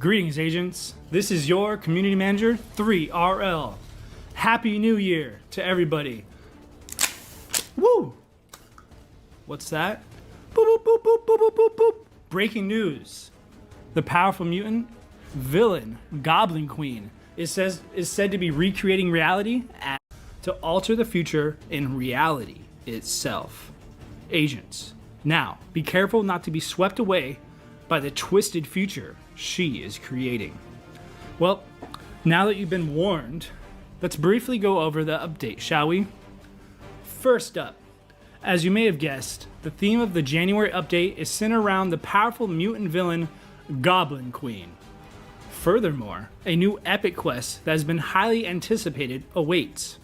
Greetings, agents. This is your community manager, 3RL. Happy New Year to everybody. Woo! What's that? Boop, boop, boop, boop, boop, boop, boop, boop. Breaking news. The powerful mutant villain, Goblin Queen, is said to be recreating reality to alter the future in reality itself. Agents, now be careful not to be swept away by the twisted future she is creating. Well, now that you've been warned, let's briefly go over the update, shall we? First up, as you may have guessed, the theme of the January update is centered around the powerful mutant villain, Goblin Queen. Furthermore, a new epic quest that has been highly anticipated awaits.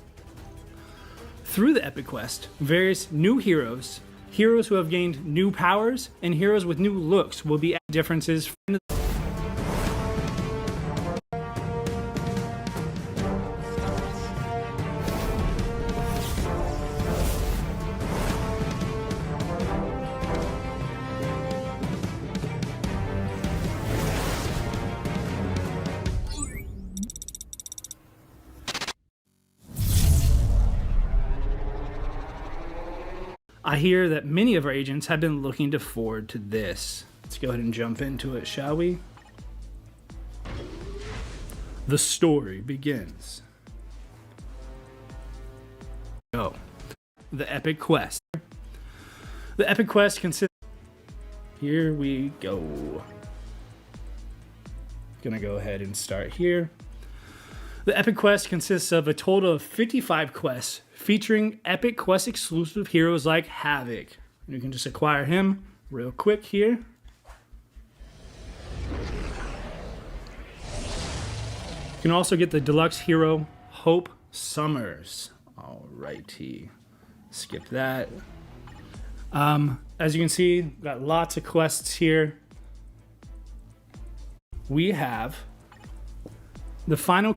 Through the epic quest, various new heroes who have gained new powers, and heroes with new looks will be differences. I hear that many of our agents have been looking forward to this. Let's go ahead and jump into it, shall we? The story begins. Go. The epic quest. The epic quest consists. Here we go. Gonna go ahead and start here. The epic quest consists of a total of 55 quests featuring epic quest exclusive heroes like Havoc. And you can just acquire him real quick here. You can also get the deluxe hero Hope Summers. Alrighty, skip that. As you can see, got lots of quests here. We have the final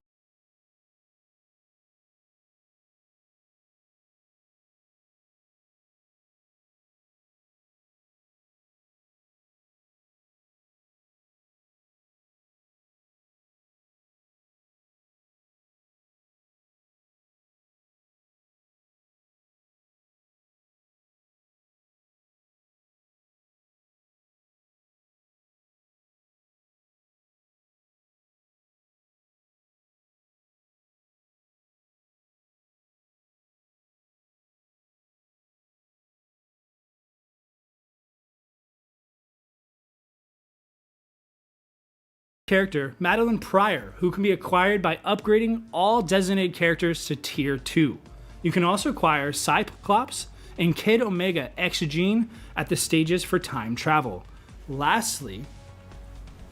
character, Madeline Pryor, who can be acquired by upgrading all designated characters to Tier 2. You can also acquire Cyclops and Kid Omega Exogene at the stages for time travel. Lastly,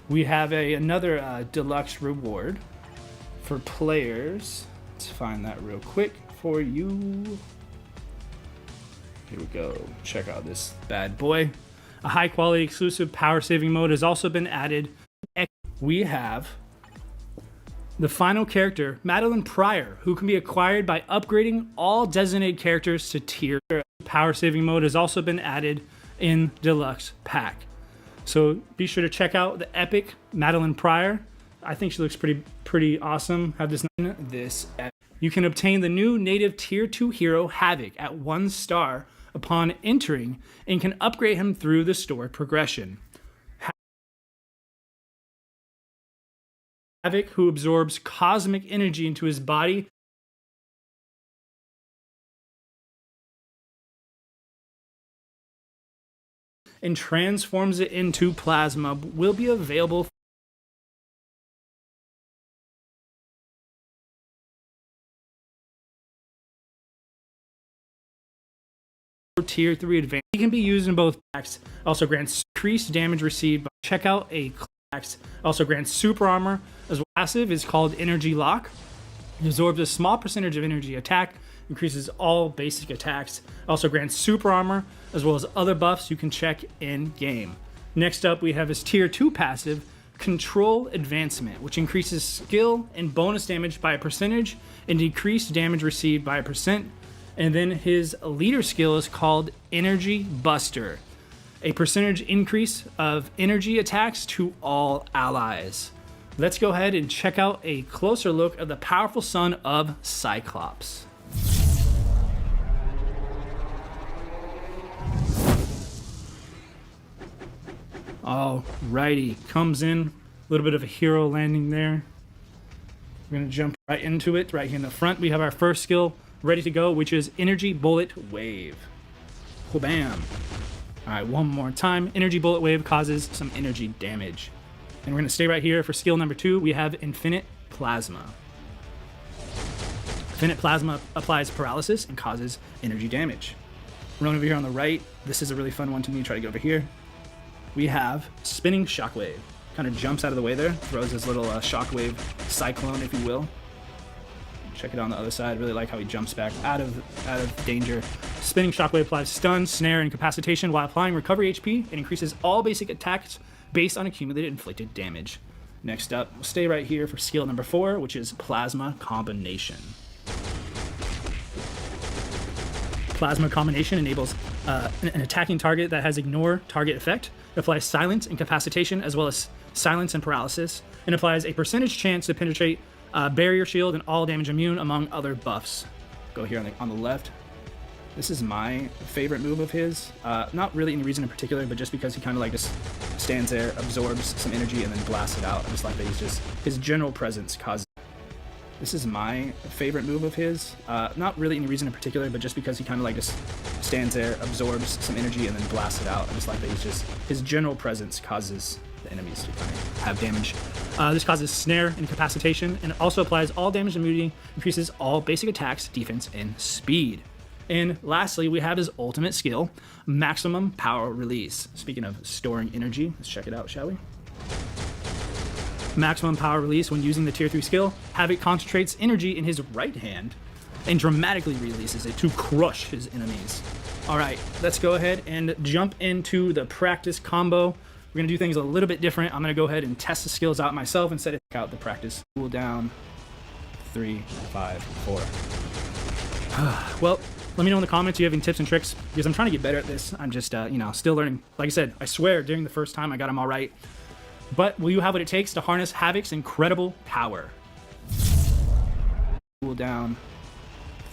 we have another deluxe reward for players. Let's find that real quick for you. Here we go. Check out this bad boy. A high quality exclusive power saving mode has also been added. We have the final character, Madeline Pryor, who can be acquired by upgrading all designated characters to Tier. Power saving mode has also been added in Deluxe Pack. So be sure to check out the epic Madeline Pryor. I think she looks pretty awesome. Have this. You can obtain the new native Tier 2 hero Havoc at 1 star upon entering and can upgrade him through the store progression. Havoc, who absorbs cosmic energy into his body and transforms it into plasma, will be available for Tier 3 advanced. He can be used in both packs. Also grants increased damage received. Check out a also grants super armor as well. Passive is called Energy Lock. It absorbs a small percentage of energy attack, increases all basic attacks. Also grants super armor as well as other buffs you can check in game. Next up, we have his Tier 2 passive, Control Advancement, which increases skill and bonus damage by a percentage and decreased damage received by a percent. And then his leader skill is called Energy Buster, a percentage increase of energy attacks to all allies. let's go ahead and check out a closer look of the powerful son of Cyclops. Alrighty, comes in, a little bit of a hero landing there. We're gonna jump right into it. Right here in the front, we have our first skill ready to go, which is Energy Bullet Wave. Bam. All right, one more time. Energy Bullet Wave causes some energy damage. And we're gonna stay right here for skill number 2. We have Infinite Plasma. Infinite Plasma applies paralysis and causes energy damage. Run over here on the right. This is a really fun one to me. Try to get over here. We have Spinning Shockwave. Kind of jumps out of the way there. Throws this little shockwave cyclone, if you will. Check it on the other side. Really like how he jumps back out of danger. Spinning Shockwave applies stun, snare, and incapacitation while applying recovery HP. It increases all basic attacks based on accumulated inflicted damage. Next up, we'll stay right here for skill number 4, which is Plasma Combination. Plasma Combination enables an attacking target that has ignore target effect. It applies silence, incapacitation, as well as silence and paralysis, and applies a percentage chance to penetrate barrier shield and all damage immune, among other buffs. Go here on the left. This is my favorite move of his. Not really any reason in particular, but just because he kind of like just stands there, absorbs some energy, and then blasts it out. I just like that his general presence causes. This is my favorite move of his. Not really any reason in particular, but just because he kind of like just stands there, absorbs some energy, and then blasts it out. I just like that his general presence causes the enemies to kind of have damage. This causes snare, incapacitation, and it also applies all damage immunity, increases all basic attacks, defense, and speed. And lastly, we have his ultimate skill, Maximum Power Release. Speaking of storing energy, let's check it out, shall we? Maximum Power Release. When using the tier 3 skill, Havoc concentrates energy in his right hand and dramatically releases it to crush his enemies. All right, let's go ahead and jump into the practice combo. We're gonna do things a little bit different. I'm gonna go ahead and test the skills out myself instead of check out the practice. Cool down, 3, 5, 4. Well, let me know in the comments if you have any tips and tricks, because I'm trying to get better at this. I'm just, still learning. Like I said, I swear during the first time I got them all right. But will you have what it takes to harness Havoc's incredible power? Cool down,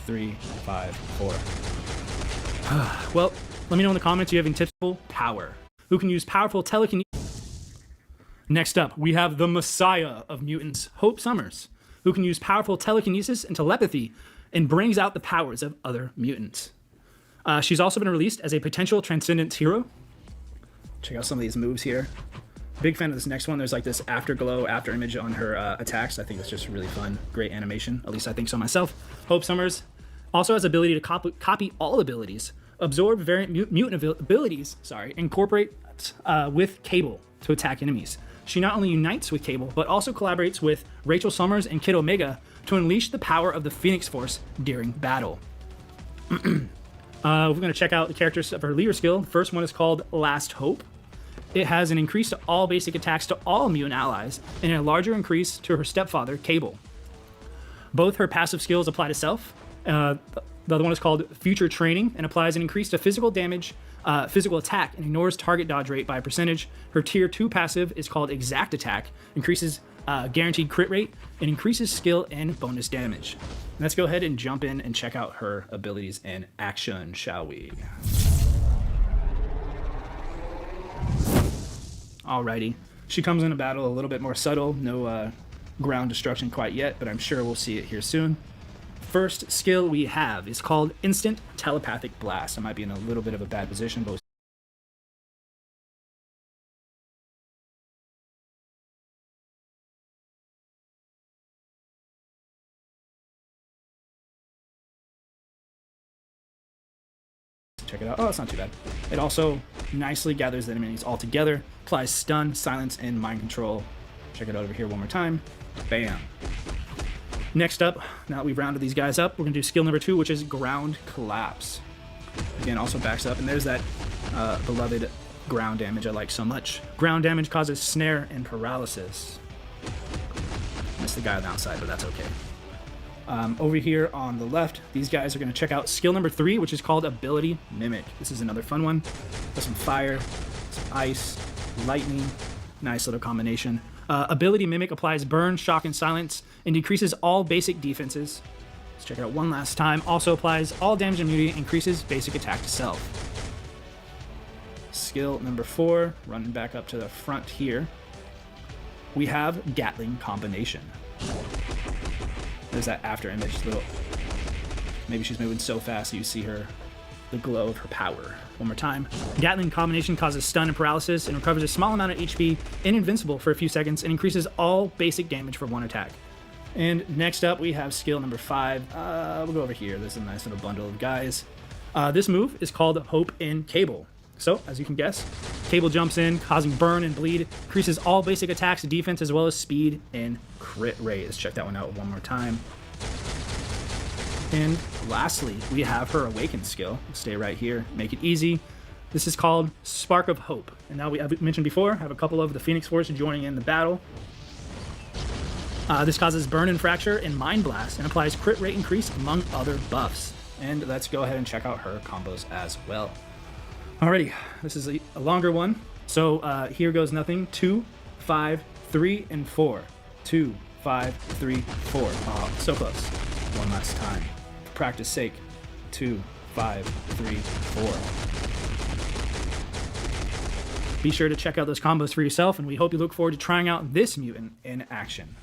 3, 5, 4. Well, let me know in the comments if you have any tips. Power. Who can use powerful telekinesis? Next up, we have the Messiah of mutants, Hope Summers, who can use powerful telekinesis and telepathy and brings out the powers of other mutants. She's also been released as a potential transcendence hero. Check out some of these moves here. Big fan of this next one. There's like this afterglow, after image on her attacks. I think it's just really fun. Great animation. At least I think so myself. Hope Summers also has the ability to copy all abilities, absorb variant mutant abilities, incorporate with Cable to attack enemies. She not only unites with Cable, but also collaborates with Rachel Summers and Kid Omega to unleash the power of the Phoenix Force during battle. We're going to check out the characters of her leader skill. The first one is called Last Hope. It has an increase to all basic attacks to all mutant allies, and a larger increase to her stepfather, Cable. Both her passive skills apply to self. The other one is called Future Training and applies an increase to physical damage, physical attack, and ignores target dodge rate by a percentage. Her tier 2 passive is called Exact Attack, increases guaranteed crit rate, and increases skill and bonus damage. Let's go ahead and jump in and check out her abilities in action, shall we? Alrighty, she comes into battle a little bit more subtle, no ground destruction quite yet, but I'm sure we'll see it here soon. First skill we have is called Instant Telepathic Blast. I might be in a little bit of a bad position, but check it out. Oh, it's not too bad. It also nicely gathers the enemies all together, applies stun, silence, and mind control. Check it out over here one more time. Bam. Next up, now that we've rounded these guys up, we're going to do skill number 2, which is Ground Collapse. Again, also backs up, and there's that beloved ground damage I like so much. Ground damage causes snare and paralysis. Missed the guy on the outside, but that's okay. Over here on the left, these guys are going to check out skill number 3, which is called Ability Mimic. This is another fun one. There's some fire, some ice, lightning. Nice little combination. Ability Mimic applies burn, shock, and silence, and decreases all basic defenses. Let's check it out one last time. Also applies all damage and immunity, increases basic attack to self. Skill number 4, running back up to the front here, we have Gatling Combination. There's that after image, little. Maybe she's moving so fast you see her, the glow of her power. One more time. Gatling Combination causes stun and paralysis and recovers a small amount of HP and invincible for a few seconds and increases all basic damage for 1 attack. And next up we have skill number 5. We'll go over here. There's a nice little bundle of guys. This move is called Hope in Cable. So, as you can guess, Cable jumps in, causing burn and bleed, increases all basic attacks, defense, as well as speed and crit rate. Let's check that one out one more time. And lastly, we have her Awaken skill. Stay right here, make it easy. This is called Spark of Hope. And now, I've mentioned before, have a couple of the Phoenix Force joining in the battle. This causes burn and fracture and mind blast and applies crit rate increase among other buffs. And let's go ahead and check out her combos as well. Alrighty, this is a longer one. So here goes nothing. 2, 5, 3, and 4. 2, 5, 3, 4. Oh, so close. One last time. For practice sake. 2, 5, 3, 4. Be sure to check out those combos for yourself, and we hope you look forward to trying out this mutant in action.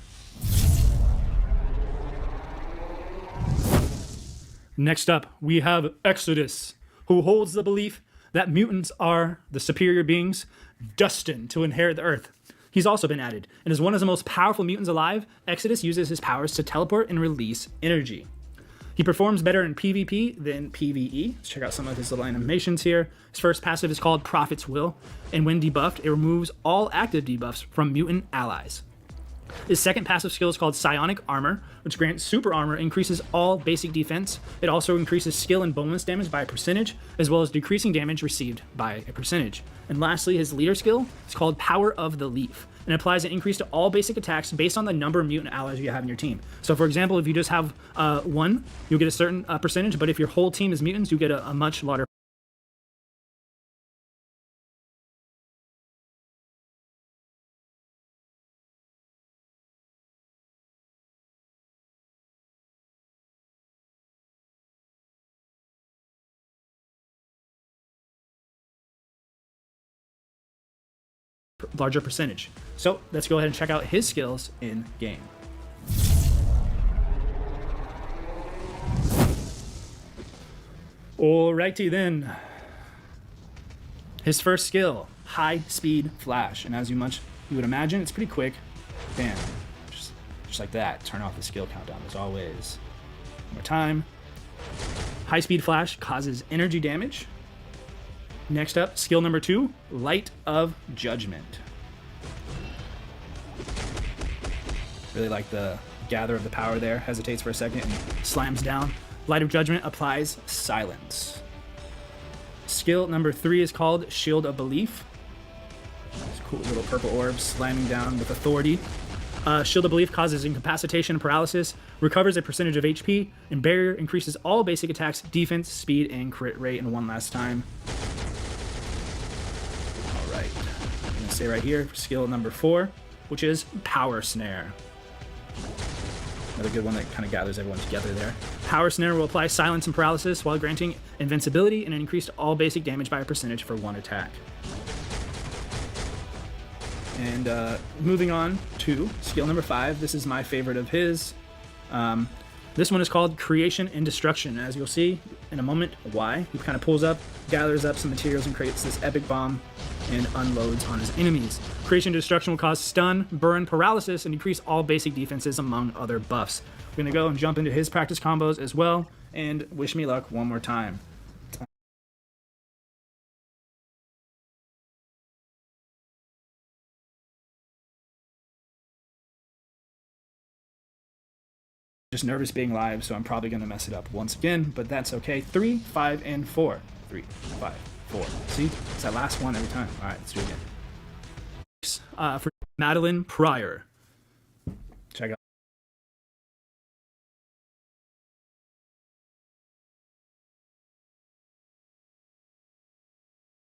Next up, we have Exodus, who holds the belief that mutants are the superior beings destined to inherit the Earth. He's also been added, and as one of the most powerful mutants alive, Exodus uses his powers to teleport and release energy. He performs better in PvP than PvE. Let's check out some of his little animations here. His first passive is called Prophet's Will, and when debuffed, it removes all active debuffs from mutant allies. His second passive skill is called Psionic Armor, which grants super armor, increases all basic defense. It also increases skill and bonus damage by a percentage, as well as decreasing damage received by a percentage. And lastly, his leader skill is called Power of the Leaf, and applies an increase to all basic attacks based on the number of mutant allies you have in your team. So for example, if you just have one, you'll get a certain percentage, but if your whole team is mutants, you get a much larger. Larger percentage. So let's go ahead and check out his skills in game. Alrighty then. His first skill, High Speed Flash, and as you would imagine, it's pretty quick. Bam, just like that. Turn off the skill countdown as always. One more time. High Speed Flash causes energy damage. Next up, skill number 2, Light of Judgment. Really like the gather of the power there. Hesitates for a second and slams down. Light of Judgment applies silence. Skill number 3 is called Shield of Belief. This cool little purple orb slamming down with authority. Shield of Belief causes incapacitation and paralysis, recovers a percentage of HP, and barrier increases all basic attacks, defense, speed, and crit rate. And one last time. Alright, I'm going to stay right here for skill number 4, which is Power Snare. Another good one that kind of gathers everyone together there. Power Snare will apply silence and paralysis while granting invincibility and an increase to all basic damage by a percentage for 1 attack. And moving on to skill number 5. This is my favorite of his. This one is called Creation and Destruction. As you'll see in a moment why. He kind of pulls up, gathers up some materials, and creates this epic bomb and unloads on his enemies. Creation and Destruction will cause stun, burn, paralysis, and decrease all basic defenses among other buffs. We're going to go and jump into his practice combos as well, and wish me luck one more time. Just nervous being live, so I'm probably going to mess it up once again, but that's okay. 3, 5, and 4. 3, 5, 4. See? It's that last one every time. All right, let's do it again. For Madeline Pryor. Check out.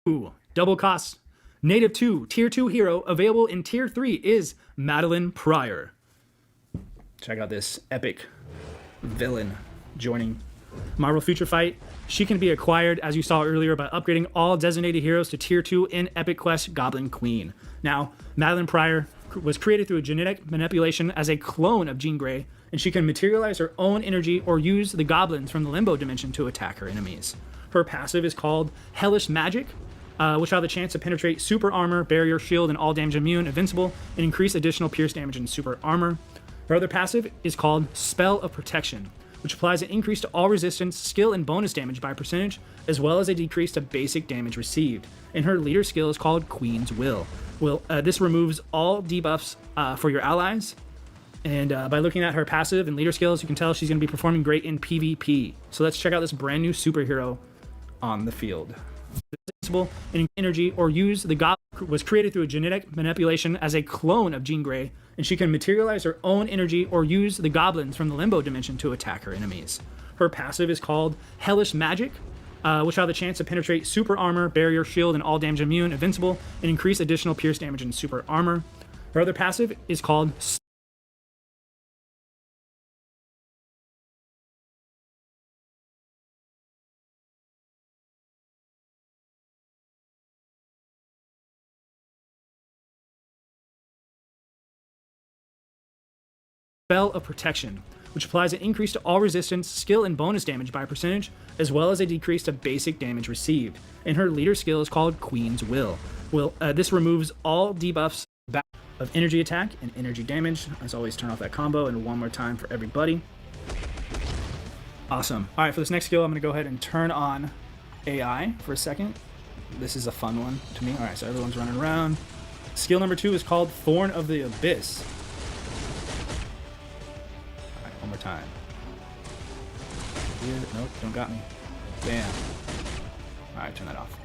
Ooh, double cost Native 2, Tier 2 hero available in Tier 3 is Madeline Pryor. Check out this epic villain joining Marvel Future Fight. She can be acquired, as you saw earlier, by upgrading all designated heroes to Tier 2 in Epic Quest Goblin Queen. Now, Madeline Pryor was created through a genetic manipulation as a clone of Jean Grey, and she can materialize her own energy or use the goblins from the Limbo Dimension to attack her enemies. Her passive is called Hellish Magic, which will have the chance to penetrate super armor, barrier, shield, and all damage immune, invincible, and increase additional pierce damage and super armor. Her other passive is called Spell of Protection, which applies an increase to all resistance, skill, and bonus damage by percentage, as well as a decrease to basic damage received. And her leader skill is called Queen's Will. This removes all debuffs for your allies. And by looking at her passive and leader skills, you can tell she's going to be performing great in PvP. So let's check out this brand new superhero on the field. In energy or use the goblin was created through a genetic manipulation as a clone of Jean Grey, and she can materialize her own energy or use the goblins from the Limbo Dimension to attack her enemies. Her passive is called Hellish Magic, which will have the chance to penetrate super armor, barrier, shield, and all damage immune, invincible, and increase additional pierce damage and super armor. Her other passive is called Spell of Protection, which applies an increase to all resistance, skill, and bonus damage by percentage, as well as a decrease to basic damage received. And her leader skill is called Queen's Will. This removes all debuffs of energy attack and energy damage. As always, turn off that combo, and one more time for everybody. Awesome. All right, for this next skill, I'm going to go ahead and turn on AI for a second. This is a fun one to me. All right, so everyone's running around. Skill number 2 is called Thorn of the Abyss. One more time. Nope, don't got me. Bam. Alright, turn that off.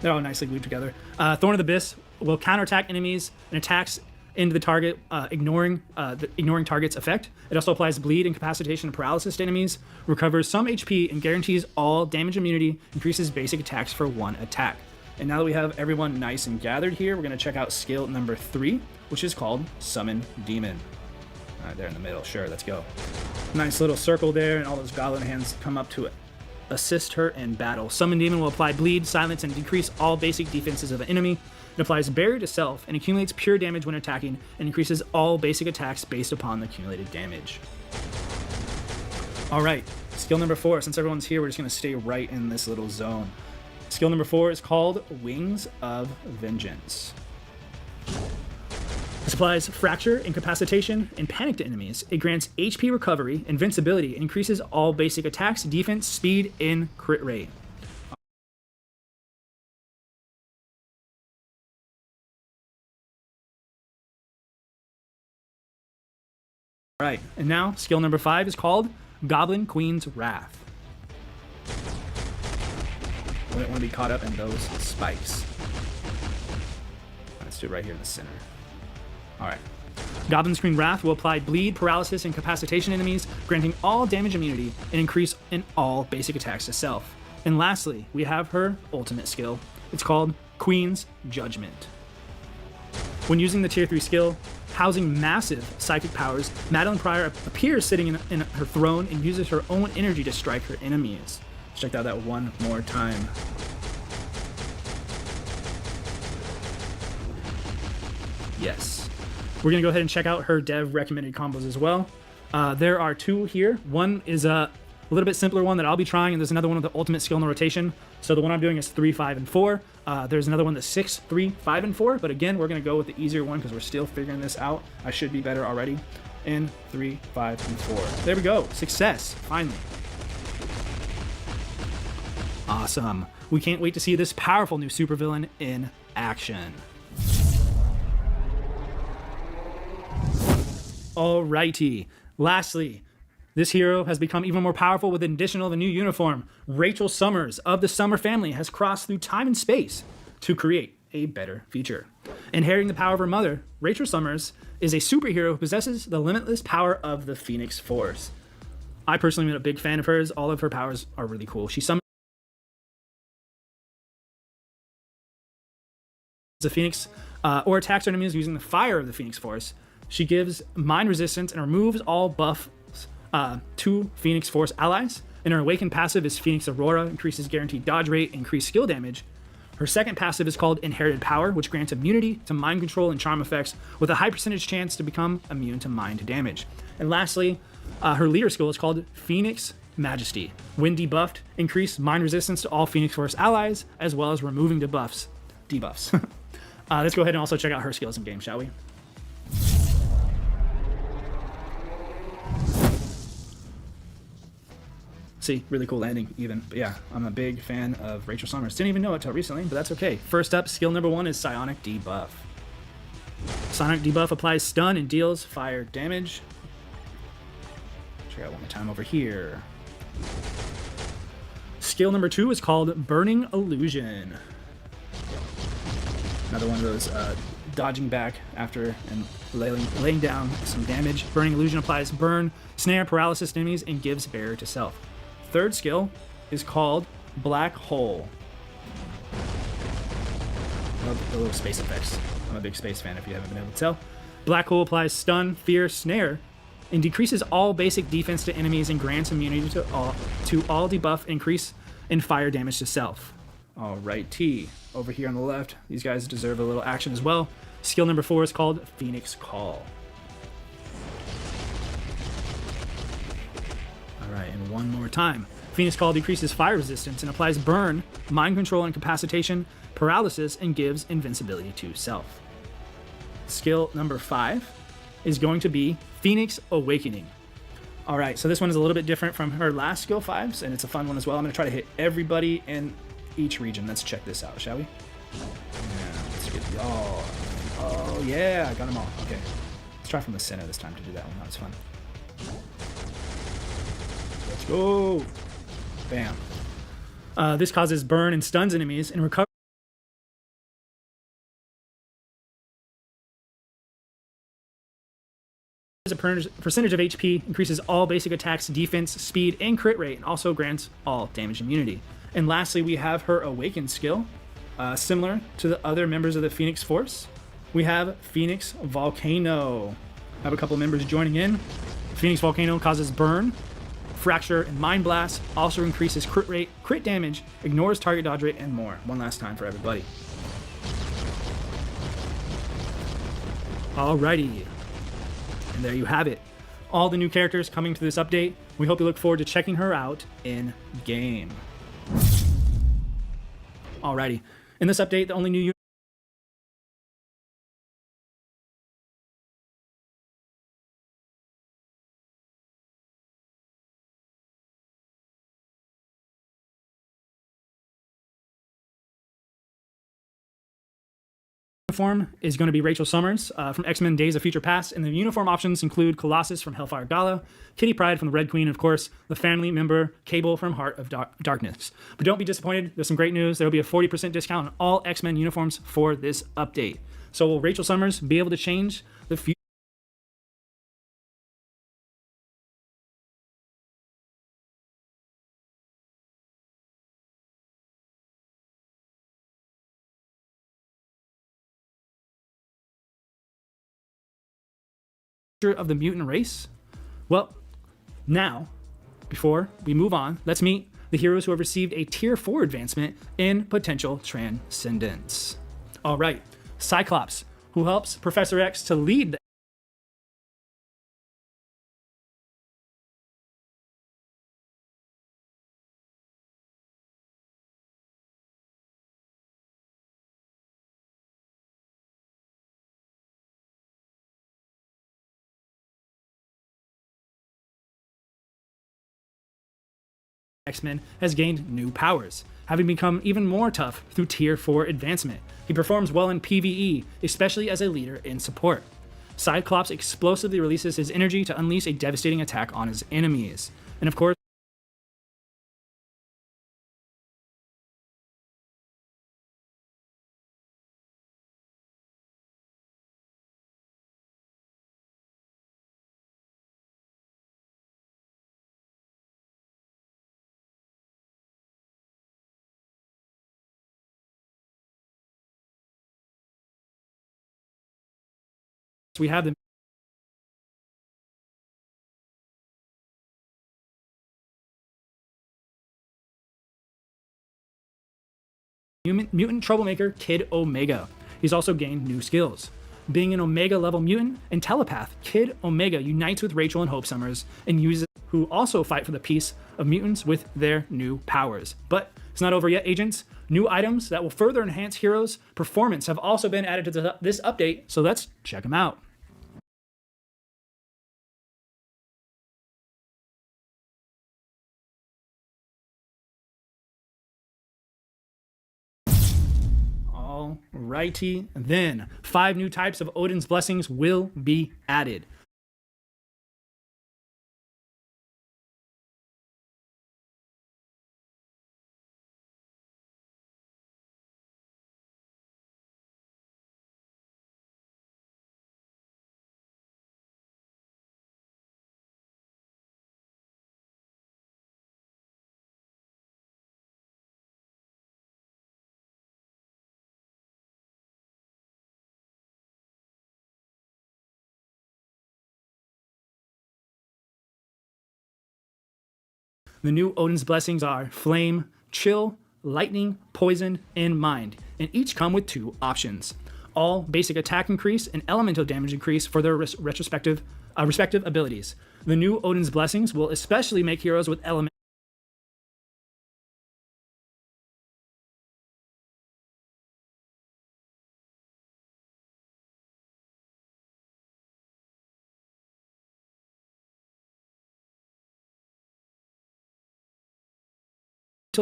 They're all nicely glued together. Thorn of the Abyss will counterattack enemies and attacks into the target, ignoring target's effect. It also applies bleed, incapacitation, and paralysis to enemies, recovers some HP, and guarantees all damage immunity, increases basic attacks for 1 attack. And now that we have everyone nice and gathered here, we're going to check out skill number 3, which is called Summon Demon. All right, there in the middle. Sure, let's go. Nice little circle there, and all those goblin hands come up to assist her in battle. Summon Demon will apply bleed, silence, and decrease all basic defenses of an enemy. It applies barrier to self and accumulates pure damage when attacking, and increases all basic attacks based upon the accumulated damage. All right, skill number 4. Since everyone's here, we're just going to stay right in this little zone. Skill number 4 is called Wings of Vengeance. This applies fracture, incapacitation, and panic to enemies. It grants HP recovery, invincibility, and increases all basic attacks, defense, speed, and crit rate. All right, and now skill number 5 is called Goblin Queen's Wrath. We don't want to be caught up in those spikes. Let's do it right here in the center. Alright. Goblin Queen's Wrath will apply bleed, paralysis, and incapacitation enemies, granting all damage immunity and increase in all basic attacks to self. And lastly, we have her ultimate skill. It's called Queen's Judgment. When using the Tier 3 skill, housing massive psychic powers, Madeline Pryor appears sitting in her throne and uses her own energy to strike her enemies. Let's check out that one more time. Yes. We're going to go ahead and check out her dev recommended combos as well. There are 2 here. One is a little bit simpler one that I'll be trying, and there's another one with the ultimate skill in the rotation. So the one I'm doing is 3, 5, and 4. There's another one that's 6, 3, 5, and 4. But again, we're going to go with the easier one because we're still figuring this out. I should be better already. In 3, 5, and 4. There we go. Success. Finally. Awesome. We can't wait to see this powerful new supervillain in action. Alrighty. Lastly, this hero has become even more powerful with the addition of a new uniform. Rachel Summers of the Summer family has crossed through time and space to create a better future. Inheriting the power of her mother, Rachel Summers is a superhero who possesses the limitless power of the Phoenix Force. I personally am a big fan of hers. All of her powers are really cool. She summons the Phoenix or attacks her enemies using the fire of the Phoenix Force. She gives mind resistance and removes all buffs to Phoenix Force allies. And her awakened passive is Phoenix Aurora, increases guaranteed dodge rate, increased skill damage. Her second passive is called Inherited Power, which grants immunity to mind control and charm effects with a high percentage chance to become immune to mind damage. And lastly, her leader skill is called Phoenix Majesty. When debuffed, increase mind resistance to all Phoenix Force allies, as well as removing debuffs. Let's go ahead and also check out her skills in game, shall we? See, really cool landing even. But yeah, I'm a big fan of Rachel Summers. Didn't even know it till recently, but that's okay. First up, skill number 1 is Psionic Debuff. Psionic Debuff applies stun and deals fire damage. Check out one more time over here. Skill number 2 is called Burning Illusion. Another one of those dodging back after and laying down some damage. Burning Illusion applies burn, snare, paralysis to enemies, and gives barrier to self. Third skill is called Black Hole. I love the little space effects. I'm a big space fan if you haven't been able to tell. Black Hole applies stun, fear, snare, and decreases all basic defense to enemies and grants immunity to all debuff increase in fire damage to self. Alrighty, over here on the left, these guys deserve a little action as well. Skill number 4 is called Phoenix Call. Alright, and one more time. Phoenix Call decreases fire resistance and applies burn, mind control, incapacitation, paralysis, and gives invincibility to self. Skill number 5 is going to be Phoenix Awakening. Alright, so this one is a little bit different from her last skill 5s, and it's a fun one as well. I'm going to try to hit everybody in each region. Let's check this out, shall we? Yeah, let's get y'all. Oh, yeah, I got them all. Okay. Let's try from the center this time to do that one. That was fun. Let's go. Bam. This causes burn and stuns enemies and recovers a percentage of HP, increases all basic attacks, defense, speed, and crit rate, and also grants all damage immunity. And lastly, we have her Awakened skill. Similar to the other members of the Phoenix Force, we have Phoenix Volcano. I have a couple members joining in. Phoenix Volcano causes burn, fracture, and mind blast. Also increases crit rate, crit damage, ignores target dodge rate, and more. One last time for everybody. Alrighty. And there you have it. All the new characters coming to this update. We hope you look forward to checking her out in game. Alrighty. In this update, the only new uniform is going to be Rachel Summers from X-Men Days of Future Past, and the uniform options include Colossus from Hellfire Gala, Kitty Pryde from the Red Queen, and of course, the family member Cable from Heart of Darkness. But don't be disappointed, there's some great news. There will be a 40% discount on all X-Men uniforms for this update. So will Rachel Summers be able to change the future of the mutant race? Well, now, before we move on, let's meet the heroes who have received a Tier 4 advancement in potential transcendence. All right, Cyclops, who helps Professor X to lead the X-Men has gained new powers, having become even more tough through Tier 4 advancement. He performs well in PvE, especially as a leader in support. Cyclops explosively releases his energy to unleash a devastating attack on his enemies. And of course, we have the mutant troublemaker Kid Omega. He's also gained new skills. Being an Omega level mutant and telepath, Kid Omega unites with Rachel and Hope Summers and uses who also fight for the peace of mutants with their new powers. But it's not over yet, agents. New items that will further enhance heroes' performance have also been added to this update, so let's check them out. Alrighty, then 5 new types of Odin's blessings will be added. The new Odin's blessings are Flame, Chill, Lightning, Poison, and Mind, and each come with 2 options. All basic attack increase and elemental damage increase for their respective abilities. The new Odin's blessings will especially make heroes with elemental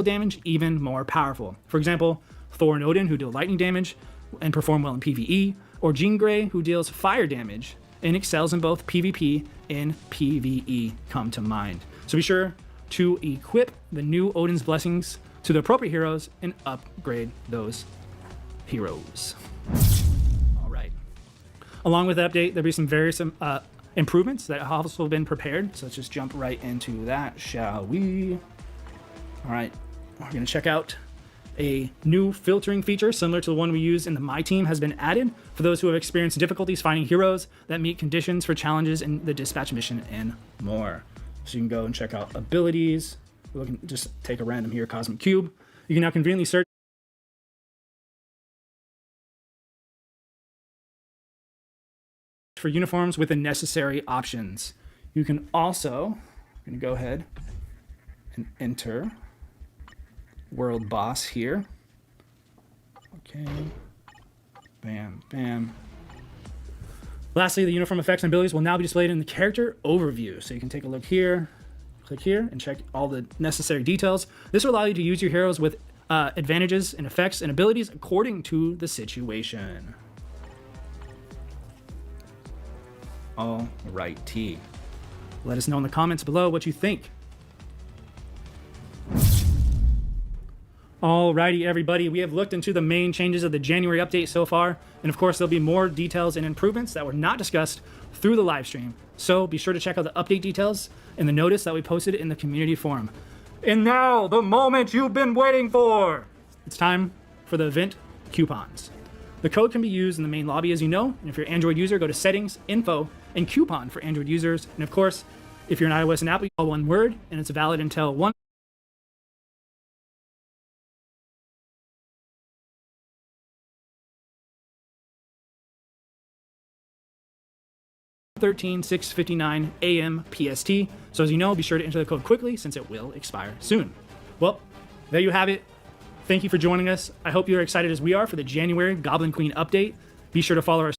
damage even more powerful. For example, Thor and Odin, who deal lightning damage and perform well in PvE, or Jean Grey, who deals fire damage and excels in both PvP and PvE, come to mind. So be sure to equip the new Odin's blessings to the appropriate heroes and upgrade those heroes. All right. Along with the update, there'll be some various improvements that have also been prepared. So let's just jump right into that, shall we? All right, we're going to check out a new filtering feature similar to the one we use in the My Team has been added for those who have experienced difficulties finding heroes that meet conditions for challenges in the dispatch mission and more. So you can go and check out abilities. We can just take a random here, Cosmic Cube. You can now conveniently search for uniforms with the necessary options. You can also, I'm going to go ahead and enter World Boss here. Okay. Bam, bam. Lastly, the uniform effects and abilities will now be displayed in the character overview. So you can take a look here, click here, and check all the necessary details. This will allow you to use your heroes with advantages and effects and abilities according to the situation. Alrighty. Let us know in the comments below what you think. Alrighty, everybody, we have looked into the main changes of the January update so far, and of course there'll be more details and improvements that were not discussed through the live stream. So be sure to check out the update details in the notice that we posted in the community forum. And now, the moment you've been waiting for! It's time for the event coupons. The code can be used in the main lobby, as you know, and if you're an Android user, go to Settings, Info, and Coupon for Android users. And of course, if you're an iOS and Apple, all one word, and it's valid until 1:13, AM PST. So as you know, be sure to enter the code quickly since it will expire soon. Well, there you have it. Thank you for joining us. I hope you're excited as we are for the January Goblin Queen update. Be sure to follow our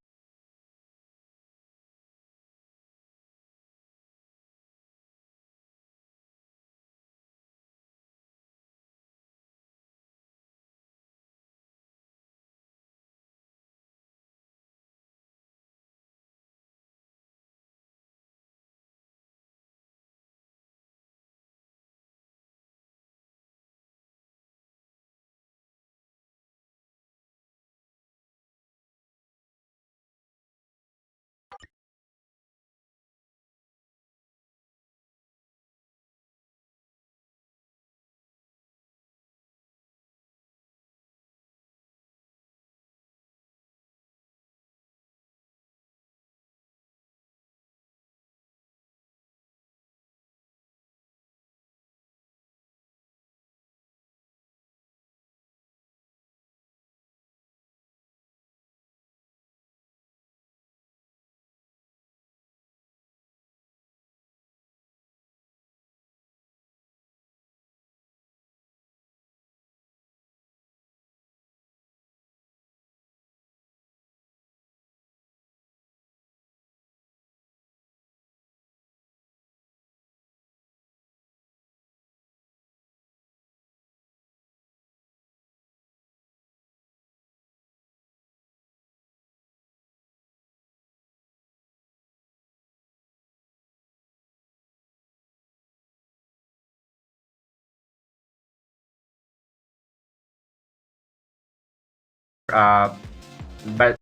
but